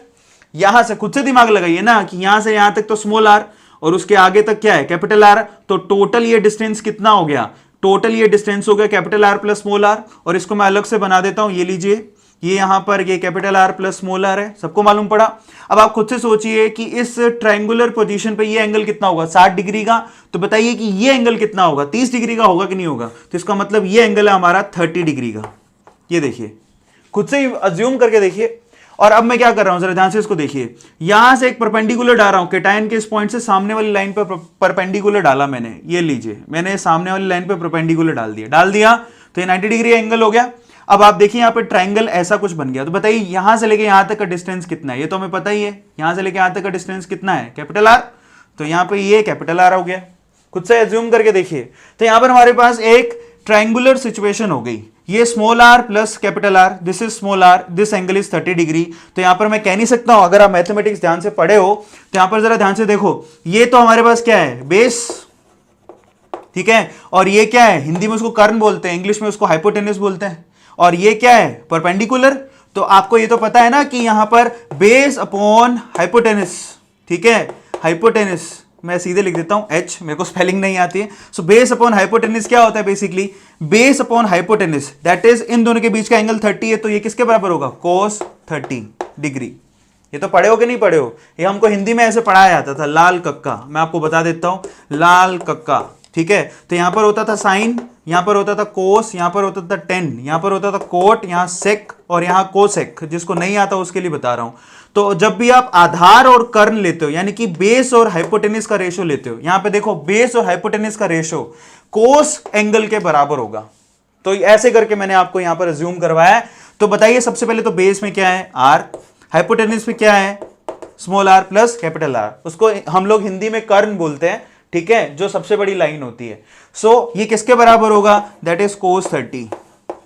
यहां से खुद से दिमाग लगाइए ना कि यहां से यहां तक तो स्मॉल आर और उसके आगे तक क्या है, कैपिटल आर। तो टोटल ये डिस्टेंस कितना हो गया, टोटल ये डिस्टेंस हो गया capital R plus small r. और इसको मैं अलग से बना देता हूं, ये लीजिए, ये यहां पर ये capital R plus small r है, सबको मालूम पड़ा। अब आप खुद से सोचिए कि इस ट्रायंगुलर पोजीशन पे ये एंगल कितना होगा, 60 डिग्री का। तो बताइए कि ये एंगल कितना होगा, 30 डिग्री का होगा कि नहीं होगा। तो इसका मतलब ये एंगल है हमारा 30 डिग्री का। ये देखिए, खुद से ही अज्यूम करके देखिए। और अब मैं क्या कर रहा हूं, जरा ध्यान से इसको देखिए। यहां से एक परपेंडिकुलर डाल रहा हूं, कैटायन के इस पॉइंट से सामने वाली लाइन पर परपेंडिकुलर डाला मैंने। ये लीजिए, मैंने सामने वाली लाइन पर परपेंडिकुलर डाल दिया तो ये 90 डिग्री एंगल हो गया। अब आप देखिए यहां पर ट्रायंगल ऐसा कुछ बन गया। तो बताइए यहां से लेके यहां तक का डिस्टेंस कितना है, ये तो हमें पता ही है। यहां से लेके यहां तक का डिस्टेंस कितना है, कैपिटल आर। तो यहां पे ये कैपिटल आर हो गया, खुद से एज्यूम करके देखिए। तो यहां पर हमारे पास एक ट्रायंगुलर सिचुएशन हो गई। ये small r plus capital R, this is small r, this angle is 30 degree. तो यहां पर मैं कह नहीं सकता हूं, अगर आप मैथमेटिक्स ध्यान से पढ़े हो तो यहां पर जरा ध्यान से देखो, ये तो हमारे पास क्या है, बेस, ठीक है, और ये क्या है, हिंदी में उसको कर्ण बोलते हैं, इंग्लिश में उसको हाइपोटेनस बोलते हैं, और ये क्या है, परपेंडिकुलर। तो आपको ये तो पता है ना कि यहां पर बेस अपॉन हाइपोटेनस, ठीक है, हाइपोटेनस, मैं सीधे लिख देता हूं h, मेरे को स्पेलिंग नहीं आती है। सो बेस अपॉन हाइपोटेनस क्या होता है, basically base upon hypotenuse, that is in दोनों के बीच का एंगल 30 है, तो ये किसके बराबर होगा, cos 30 डिग्री। ये तो पढ़े हो कि नहीं पढ़े हो, ये हमको हिंदी में ऐसे पढ़ाया जाता था, लाल कक्का, मैं आपको बता देता हूं, लाल कक्का, ठीक है। तो यहां पर होता था साइन, यहां पर होता था कोस, यहां पर होता था टेन, यहां पर होता था कोट, यहां सेक और यहां कोसेक, जिसको नहीं आता उसके लिए बता रहा हूं। तो जब भी आप आधार और कर्ण लेते हो, यानी कि बेस और हाइपोटेनस का रेशो लेते हो, यहां पे देखो बेस और हाइपोटेनस का रेशो कोस एंगल के बराबर होगा। तो ऐसे करके मैंने आपको यहां पर अज्यूम करवाया है। तो बताइए सबसे पहले तो बेस में क्या है, आर, हाइपोटेनस में क्या है, small r plus capital R, उसको हम लोग हिंदी में कर्ण बोलते हैं, ठीक है, जो सबसे बड़ी लाइन होती है। सो ये किसके बराबर होगा, दैट इज cos 30,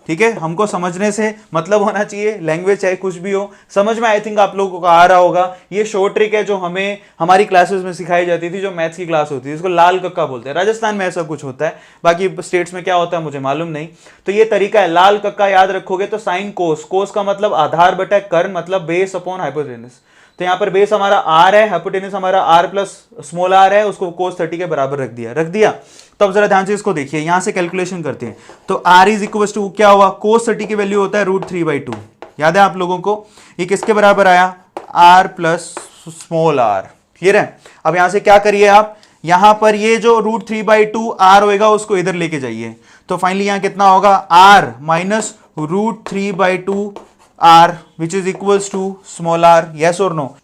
ठीक है। हमको समझने से मतलब होना चाहिए, लैंग्वेज चाहे कुछ भी हो, समझ में आई थिंक आप लोगों को आ रहा होगा। ये शॉर्ट ट्रिक है जो हमें हमारी क्लासेस में सिखाई जाती थी, जो मैथ्स की क्लास होती है, इसको लाल कक्का बोलते हैं। राजस्थान में ऐसा कुछ होता है, बाकी स्टेट्स में क्या होता है मुझे मालूम नहीं। तो ये तरीका है, लाल कक्का याद रखोगे तो साइन कोस, कोस का मतलब आधार बटा कर्ण, मतलब बेस अपॉन हाइपोटेनस। तो यहां पर बेस हमारा आर है, हाइपोटेनस हमारा आर प्लस स्मॉल आर है, उसको cos 30 के बराबर रख दिया। तो अब जरा ध्यान से इसको देखिए, यहां से कैलकुलेशन करते हैं। तो r इज इक्वल टू क्या हुआ, cos 30 की वैल्यू होता है √3/2, याद है आप लोगों को। ये किसके बराबर आया, r plus small r, clear है। अब यहां से क्या करिए आप, यहां पर ये जो √3/2 r होएगा उसको इधर लेके जाइए, तो फाइनली यहां कितना होगा, r minus √3/2 r which is equals to small r, yes और नो।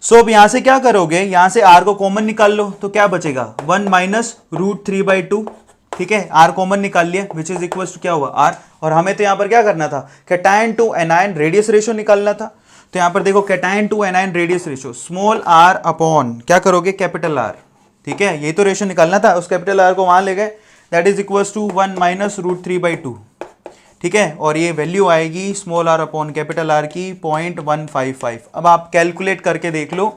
सो अब यहां से क्या करोगे, यहां से r को कॉमन निकाल लो, तो क्या बचेगा, 1 माइनस √3/2, ठीक है, r कॉमन निकाल लिया, विच इज इक्वल्स टू क्या हुआ, r। और हमें तो यहां पर क्या करना था, cation to anion radius ratio निकालना था। तो यहां पर देखो cation to anion radius ratio, small r upon क्या करोगे, कैपिटल R, ठीक है, यही तो रेशो निकालना था। उस कैपिटल R को वहां ले गए, that is equals to 1 minus √3/2, ठीक है, और ये वैल्यू आएगी small r upon capital R की 0.155। अब आप कैलकुलेट करके देख लो,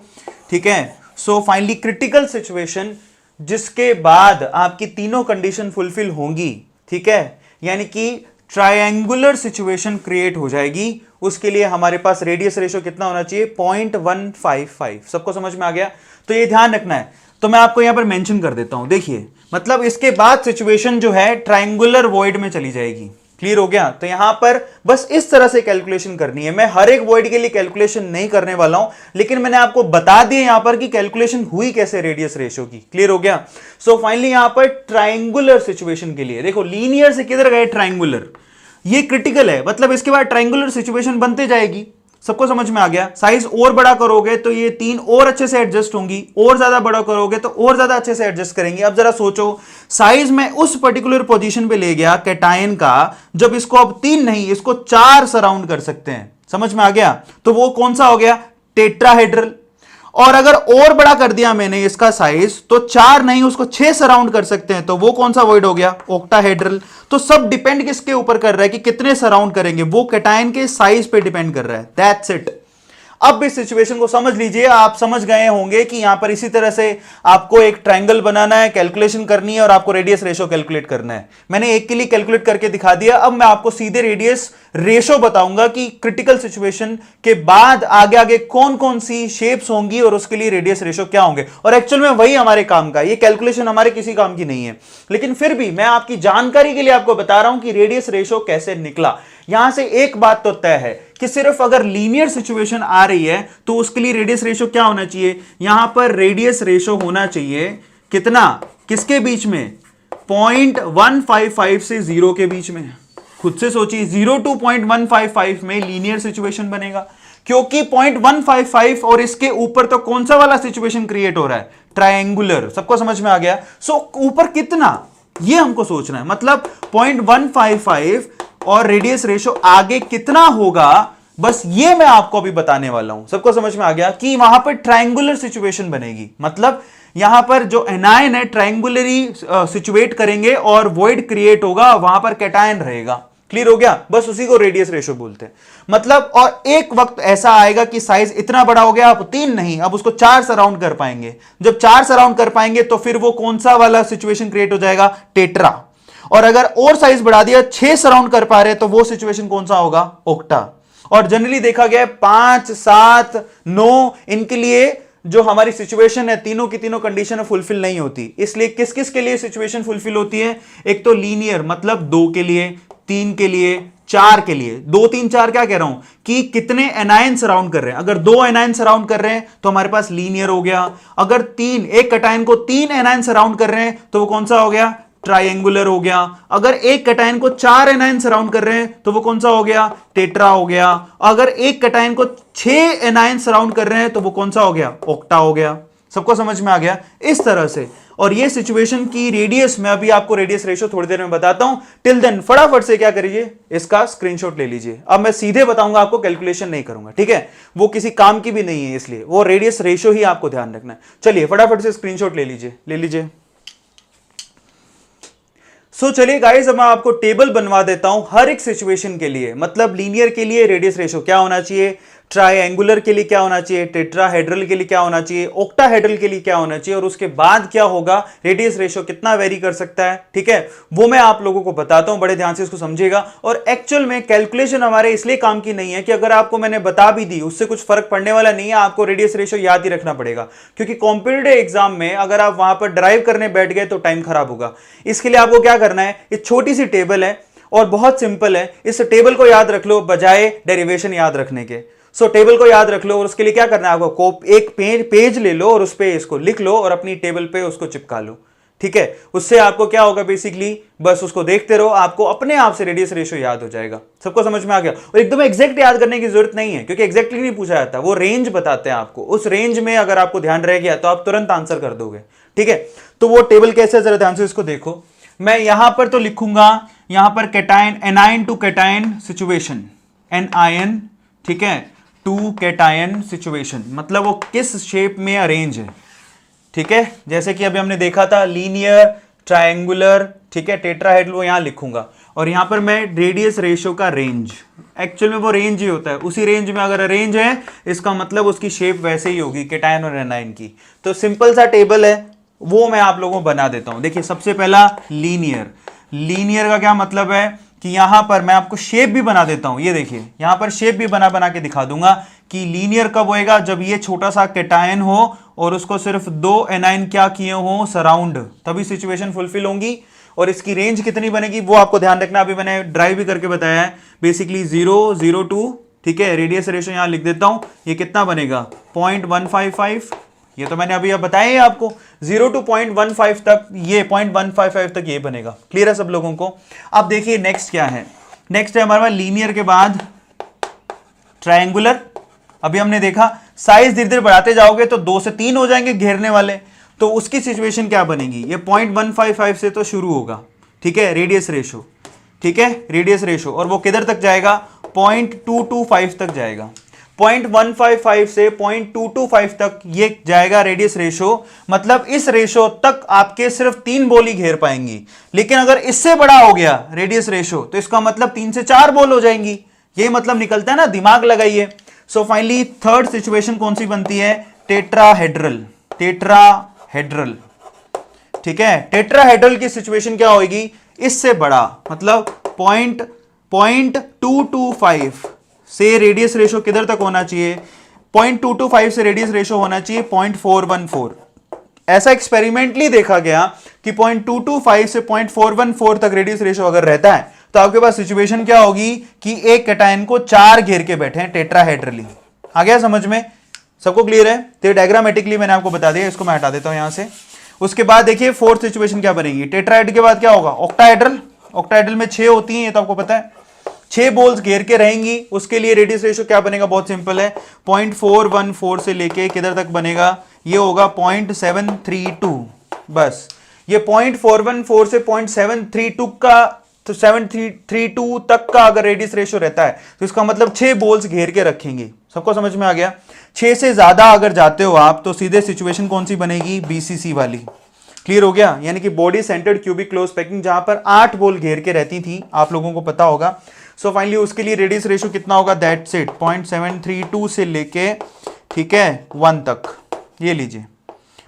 ठीक है। सो फाइनली क्रिटिकल सिचुएशन जिसके बाद आपकी तीनों कंडीशन फुलफिल होंगी, ठीक है, यानी कि ट्रायंगुलर सिचुएशन क्रिएट हो जाएगी, उसके लिए हमारे पास रेडियस रेशो कितना होना चाहिए, 0.155। सबको समझ में आ गया, तो ये ध्यान रखना है। तो मैं आपको यहां पर मेंशन कर देता हूं, देखिए, मतलब इसके बाद सिचुएशन जो है ट्रायंगुलर वॉइड में चली जाएगी, क्लियर हो गया। तो यहां पर बस इस तरह से कैलकुलेशन करनी है। मैं हर एक वॉइड के लिए कैलकुलेशन नहीं करने वाला हूं, लेकिन मैंने आपको बता दिया यहां पर कि कैलकुलेशन हुई कैसे रेडियस रेशो की, क्लियर हो गया। सो फाइनली यहां पर ट्रायंगुलर सिचुएशन के लिए देखो, लीनियर से किधर गए, ट्रायंगुलर, ये क्रिटिकल है, मतलब इसके बाद ट्रायंगुलर सिचुएशन बनते जाएगी। सबको समझ में आ गया। साइज और बड़ा करोगे तो ये तीन और अच्छे से एडजस्ट होंगी, और ज्यादा बड़ा करोगे तो और ज्यादा अच्छे से एडजस्ट करेंगे। अब जरा सोचो, साइज में उस पर्टिकुलर पोजीशन पे ले गया कैटायन का, जब इसको अब 3 नहीं इसको 4 सराउंड कर सकते हैं, समझ में आ गया। तो वो कौन सा हो गया, टेट्राहेड्रल। और अगर और बड़ा कर दिया मैंने इसका साइज, तो 4 नहीं उसको 6 सराउंड कर सकते हैं, तो वो कौन सा वॉइड हो गया, ऑक्टाहेड्रल। तो सब डिपेंड किसके ऊपर कर रहा है कि कितने सराउंड करेंगे, वो कैटायन के साइज पे डिपेंड कर रहा है, दैट्स इट। अब इस सिचुएशन को समझ लीजिए, आप समझ गए होंगे कि यहां पर इसी तरह से आपको एक ट्रायंगल बनाना है, कैलकुलेशन करनी है और आपको रेडियस रेशो कैलकुलेट करना है। मैंने एक के लिए कैलकुलेट करके दिखा दिया, अब मैं आपको सीधे रेडियस रेशो बताऊंगा कि क्रिटिकल सिचुएशन के बाद आगे आगे कौन कौन सी शेप्स होंगी और उसके लिए रेडियस रेशो क्या होंगे। और एक्चुअल में वही हमारे काम का, ये कैलकुलेशन हमारे किसी काम की नहीं है, लेकिन फिर भी मैं आपकी जानकारी के लिए आपको बता रहा हूं कि रेडियस रेशो कैसे निकला। यहां से एक बात तो तय है कि सिर्फ अगर लीनियर सिचुएशन आ रही है तो उसके लिए रेडियस रेशो क्या होना चाहिए, यहां पर रेडियस रेशो होना चाहिए कितना, किसके बीच में, 0.155 से 0 के बीच में। खुद से सोचिए, 0 to 0.155 में लीनियर सिचुएशन बनेगा, क्योंकि 0.155 और इसके ऊपर तो कौन सा वाला सिचुएशन क्रिएट हो रहा है, ट्रायंगुलर। सबको समझ में आ गया। सो ऊपर कितना, ये हमको सोचना है, मतलब 0.155 और रेडियस रेशो आगे कितना होगा, बस ये मैं आपको अभी बताने वाला हूं। सबको समझ में आ गया कि वहां पर ट्रायंगुलर सिचुएशन बनेगी, मतलब यहां पर जो एनायन है ट्रायंगुलरी सिचुएट करेंगे और वॉइड क्रिएट होगा, वहां पर कैटायन रहेगा। क्लियर हो गया? बस उसी को रेडियस रेशो बोलते हैं। मतलब और एक वक्त ऐसा आएगा कि साइज इतना बड़ा हो गया, आप 3 नहीं, अब उसको 4 सराउंड कर पाएंगे। जब 4 सराउंड कर पाएंगे तो फिर वो कौन सा वाला सिचुएशन क्रिएट हो जाएगा? टेट्रा। और अगर और साइज बढ़ा दिया, 6 सराउंड कर पा रहे तो वो सिचुएशन कौन सा होगा? ऑक्टा। और जनरली देखा गया 5, 7, 9 इनके लिए जो हमारी सिचुएशन है, तीनों की तीनों कंडीशन फुलफिल नहीं होती। इसलिए किस किस के लिए सिचुएशन फुलफिल होती है? एक तो लीनियर, मतलब 2 के लिए, 3 के लिए, 4 के लिए। 2, 3, 4 क्या कह रहा हूं कि कितने एनायन सराउंड कर रहे हैं। अगर 2 एनायन सराउंड कर रहे हैं तो हमारे पास लीनियर हो गया। अगर एक कटायन को 3 एनायन सराउंड कर रहे हैं तो वो कौन सा हो गया? ट्रायंगुलर हो गया। अगर एक कटायन को 4 एनायन सराउंड कर रहे हैं तो वो कौन सा हो गया? टेट्रा हो गया। अगर एक कटायन को 6 एनायन सराउंड कर रहे हैं तो वो कौन सा हो गया? ऑक्टा हो गया। सबको समझ में आ गया? इस तरह से। और ये सिचुएशन की रेडियस, मैं अभी आपको रेडियस रेशो थोड़ी देर में बताता हूं। टिल देन फटाफट से क्या करिए, इसका स्क्रीनशॉट ले लीजिए। अब मैं सीधे बताऊंगा आपको, कैलकुलेशन नहीं करूंगा, ठीक है? वो किसी काम की भी नहीं है, इसलिए वो रेडियस रेशो ही आपको ध्यान रखना है। चलिए फटाफट से स्क्रीनशॉट ले लीजिए। चलिए गाइस, अब मैं आपको टेबल बनवा देता हूं हर एक सिचुएशन के लिए। मतलब लीनियर के लिए रेडियस रेशो क्या होना चाहिए, ट्रायंगुलर के लिए क्या होना चाहिए, टेट्राहेड्रल के लिए क्या होना चाहिए, ऑक्टाहेड्रल के लिए क्या होना चाहिए, और उसके बाद क्या होगा, रेडियस रेशो कितना वेरी कर सकता है, ठीक है? वो मैं आप लोगों को बताता हूं, बड़े ध्यान से इसको समझिएगा। और एक्चुअल में कैलकुलेशन हमारे इसलिए काम की नहीं है कि अगर आपको मैंने बता भी दी उससे कुछ फर्क पड़ने वाला नहीं है। आपको रेडियस रेशो याद ही रखना पड़ेगा, क्योंकि कॉम्पिटिटिव एग्जाम में अगर आप वहां पर ड्राइव करने बैठ गए तो टाइम खराब होगा। इसके लिए आपको क्या करना है, ये छोटी सी टेबल है और बहुत सिंपल है, इस टेबल को याद रख लो बजाय डेरिवेशन याद रखने के। टेबल को याद रख लो, और उसके लिए क्या करना है आपको, एक पेज ले लो और उस पे इसको लिख लो और अपनी टेबल पे उसको चिपका लो, ठीक है? उससे आपको क्या होगा, बेसिकली बस उसको देखते रहो, आपको अपने आप से रेडियस रेशो याद हो जाएगा। सबको समझ में आ गया? और एकदम एग्जैक्ट याद करने की जरूरत नहीं है, क्योंकि एग्जैक्टली नहीं पूछा जाता, वो रेंज बताते हैं आपको। उस रेंज में अगर आपको ध्यान रह गया तो आप तुरंत आंसर कर दोगे, ठीक है? तो वो टेबल कैसे है, जरा ध्यान से इसको देखो। मैं यहां पर तो लिखूंगा, यहां पर cation, anion to cation situation, एनआईएन, ठीक है, टू कैटायन सिचुएशन, मतलब वो किस शेप में अरेंज है, ठीक है? जैसे कि अभी हमने देखा था लीनियर, ट्रायंगुलर, ठीक है, टेट्राहेड्रल, वो यहां लिखूंगा। और यहां पर मैं रेडियस रेशो का रेंज, एक्चुअल में वो रेंज ही होता है, उसी रेंज में अगर रेंज है इसका मतलब उसकी शेप वैसे ही होगी कैटायन और एनायन की। तो सिंपल सा टेबल है, वो मैं आप लोगों को बना देता हूं। देखिए सबसे पहला लीनियर का क्या मतलब है कि यहां पर मैं आपको शेप भी बना देता हूं। ये देखिए यहां पर शेप भी बना के दिखा दूंगा कि लीनियर कब होएगा, जब ये छोटा सा कैटायन हो और उसको सिर्फ 2 एनायन क्या किए हो, सराउंड, तभी सिचुएशन फुलफिल होंगी। और इसकी रेंज कितनी बनेगी वो आपको ध्यान रखना, अभी मैंने ड्राइव भी करके बताया है। बेसिकली 0, 0, 2, ठीक है? रेडियस रेशो यहां लिख देता हूं, ये कितना बनेगा, 0.155, ये तो मैंने अभी बताया है आपको, 0 to 0.15 तक, ये 0.155 तक ये बनेगा। क्लियर है सब लोगों को? अब देखिए नेक्स्ट क्या है, नेक्स्ट है हमारे पास लीनियर के बाद ट्रायंगुलर। अभी हमने देखा साइज धीरे धीरे बढ़ाते जाओगे तो 2 से 3 हो जाएंगे घेरने वाले, तो उसकी सिचुएशन क्या बनेगी, ये 0.155 से तो शुरू होगा, ठीक है, रेडियस रेशो, ठीक है, रेडियस रेशो, और वो किधर तक जाएगा, 0.225 तक जाएगा। 0.155 से 0.225 तक ये जाएगा रेडियस रेशो। मतलब इस रेशो तक आपके सिर्फ 3 बॉल ही घेर पाएंगी। लेकिन अगर इससे बड़ा हो गया रेडियस रेशो तो इसका मतलब 3 से 4 बॉल हो जाएंगी। ये मतलब निकलता है ना, दिमाग लगाइए। सो फाइनली थर्ड सिचुएशन कौन सी बनती है, टेट्राहेड्रल, ठीक है? टेट्राहेड्रल की सिचुएशन क्या होगी, इससे बड़ा, मतलब 0.225 से रेडियस रेशो किधर तक होना चाहिए, 0.225 से रेडियस रेशो होना चाहिए 0.414। ऐसा एक्सपेरिमेंटली देखा गया कि 0.225 से 0.414 तक रेडियस रेशो अगर रहता है तो आपके पास सिचुएशन क्या होगी कि एक कैटायन को 4 घेर के बैठे हैं टेट्राहेड्रली। आ गया समझ में? सबको क्लियर है? तो डायग्रामेटिकली मैंने आपको बता दिया, इसको मैं हटा देता हूं यहां से। उसके बाद देखिए फोर्थ सिचुएशन क्या बनेगी, टेट्राहेड्रल के बाद क्या होगा, ऑक्टाहेड्रल में 6 होती हैं, ये तो आपको पता है, 6 बॉल्स घेर के रहेंगी। उसके लिए रेडियस रेशो क्या बनेगा, बहुत सिंपल है, 0.414 से लेके किधर तक बनेगा, ये होगा 0.732। बस ये 0.414 से 0.732 का, तो 732 तक का अगर रेडियस रेशो रहता है तो इसका मतलब 6 बॉल्स घेर के रखेंगे। सबको समझ में आ गया? 6 से ज्यादा अगर जाते हो आप तो सीधे सिचुएशन कौन सी बनेगी, बीसीसी वाली। क्लियर हो गया? यानी कि body centred cubic close packing, जहां पर 8 बॉल घेर के रहती थी, आप लोगों को पता होगा। सो फाइनली उसके लिए रेडियस रेशियो कितना होगा? दैट्स इट, 0.732 से लेके, ठीक है, 1 तक। ये लीजिए,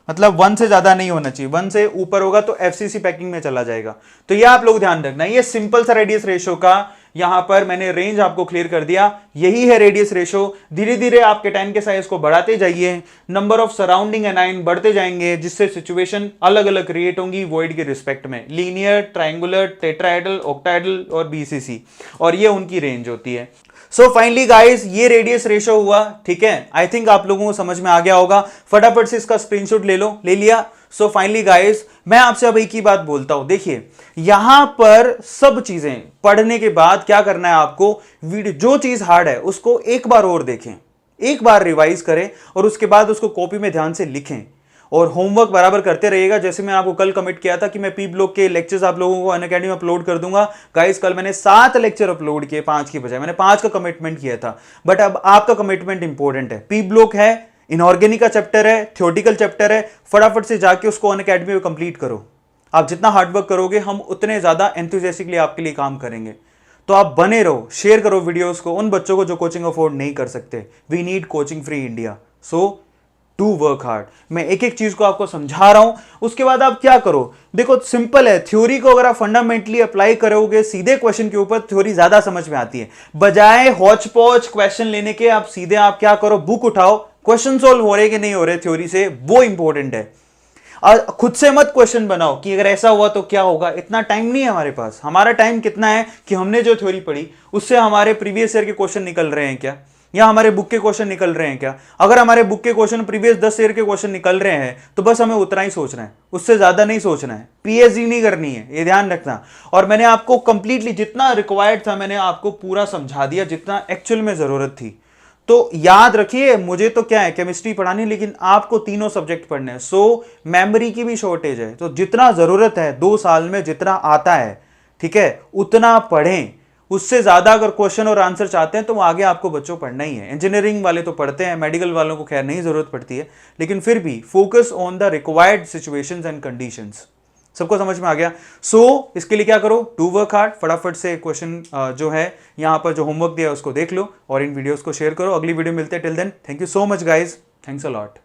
मतलब 1 से ज्यादा नहीं होना चाहिए, 1 से ऊपर होगा तो एफसीसी पैकिंग में चला जाएगा। तो ये आप लोग ध्यान रखना, ये सिंपल सा रेडियस रेशियो का यहां पर मैंने रेंज आपको क्लियर कर दिया। यही है रेडियस रेशियो। धीरे धीरे आप केटाइन के साइज को बढ़ाते जाइए, नंबर ऑफ सराउंडिंग एनाइन बढ़ते जाएंगे, जिससे सिचुएशन अलग अलग क्रिएट होंगी वॉइड के रिस्पेक्ट में, लीनियर, ट्राइंगुलर, टेट्राहेड्रल, ऑक्टाहेड्रल और बीसीसी, और ये उनकी रेंज होती है। सो फाइनली गाइस, ये रेडियस रेशियो हुआ, ठीक है। आई थिंक आप लोगों को समझ में आ गया होगा। फटाफट से इसका स्क्रीनशॉट ले लो, ले लिया? सो फाइनली गाइस, मैं आपसे अब एक ही बात बोलता हूं, देखिए यहां पर सब चीजें पढ़ने के बाद क्या करना है आपको, वीडियो जो चीज हार्ड है उसको एक बार और देखें, एक बार रिवाइज करें और उसके बाद उसको कॉपी में ध्यान से लिखें और होमवर्क बराबर करते रहिएगा। जैसे मैं आपको कल कमिट किया था कि मैं पी ब्लॉक के लेक्चर्स आप लोगों को अनअकैडमी में अपलोड कर दूंगा। गाइस कल मैंने 7 लेक्चर अपलोड किए, 5 की बजाय मैंने 5 का कमिटमेंट किया था। बट अब आपका कमिटमेंट इंपॉर्टेंट है। पी ब्लॉक है, इनऑर्गेनिक का चैप्टर है, थ्योरेटिकल चैप्टर है, फटाफट से जाके उसको अनअकैडमी में कंप्लीट करो। आप जितना हार्डवर्क करोगे हम उतने ज्यादा एंथुसियास्टिकली आपके लिए काम करेंगे। तो आप बने रहो, शेयर करो वीडियोस को उन बच्चों को जो कोचिंग अफोर्ड नहीं कर सकते। We need coaching free India, so to work hard. मैं एक एक चीज को आपको समझा रहा हूं, उसके बाद आप क्या करो। देखो सिंपल है, थ्योरी को अगर आप फंडामेंटली अप्लाई करोगे सीधे क्वेश्चन के ऊपर, थ्योरी ज्यादा समझ में आती है। बजाय हौच पौच क्वेश्चन लेने के आप सीधे आप क्या करो, बुक उठाओ, क्वेश्चन सोल्व हो रहे कि नहीं हो रहे थ्योरी से, वो इंपॉर्टेंट है। और खुद से मत क्वेश्चन बनाओ कि अगर ऐसा हुआ तो क्या होगा। इतना टाइम नहीं है हमारे पास। हमारा टाइम कितना है कि हमने जो थ्योरी पढ़ी उससे हमारे प्रीवियस ईयर के क्वेश्चन निकल रहे हैं क्या, या हमारे बुक के क्वेश्चन निकल रहे हैं क्या। अगर हमारे बुक के क्वेश्चन प्रीवियस 10 ईयर के क्वेश्चन निकल रहे हैं तो बस हमें उतना ही सोचना है, उससे ज्यादा नहीं सोचना है। पीएचडी नहीं करनी है, ये ध्यान रखना। और मैंने आपको कंप्लीटली जितना रिक्वायर्ड था मैंने आपको पूरा समझा दिया, जितना एक्चुअल में जरूरत थी। तो याद रखिए, मुझे तो क्या है केमिस्ट्री पढ़ानी, लेकिन आपको तीनों सब्जेक्ट पढ़ने हैं। सो मेमोरी की भी शॉर्टेज है, तो जितना जरूरत है 2 साल में जितना आता है, ठीक है, उतना पढ़ें। उससे ज्यादा अगर क्वेश्चन और आंसर चाहते हैं तो आगे आपको बच्चों पढ़ना ही है। इंजीनियरिंग वाले तो पढ़ते हैं, मेडिकल वालों को खैर नहीं जरूरत पड़ती है, लेकिन फिर भी focus on the required situations and conditions. सबको समझ में आ गया? सो इसके लिए क्या करो, टू वर्क हार्ड। फटाफट से क्वेश्चन जो है यहां पर जो होमवर्क दिया है उसको देख लो और इन वीडियोस को शेयर करो। अगली वीडियो मिलते हैं, till then thank you so much guys, thanks a lot.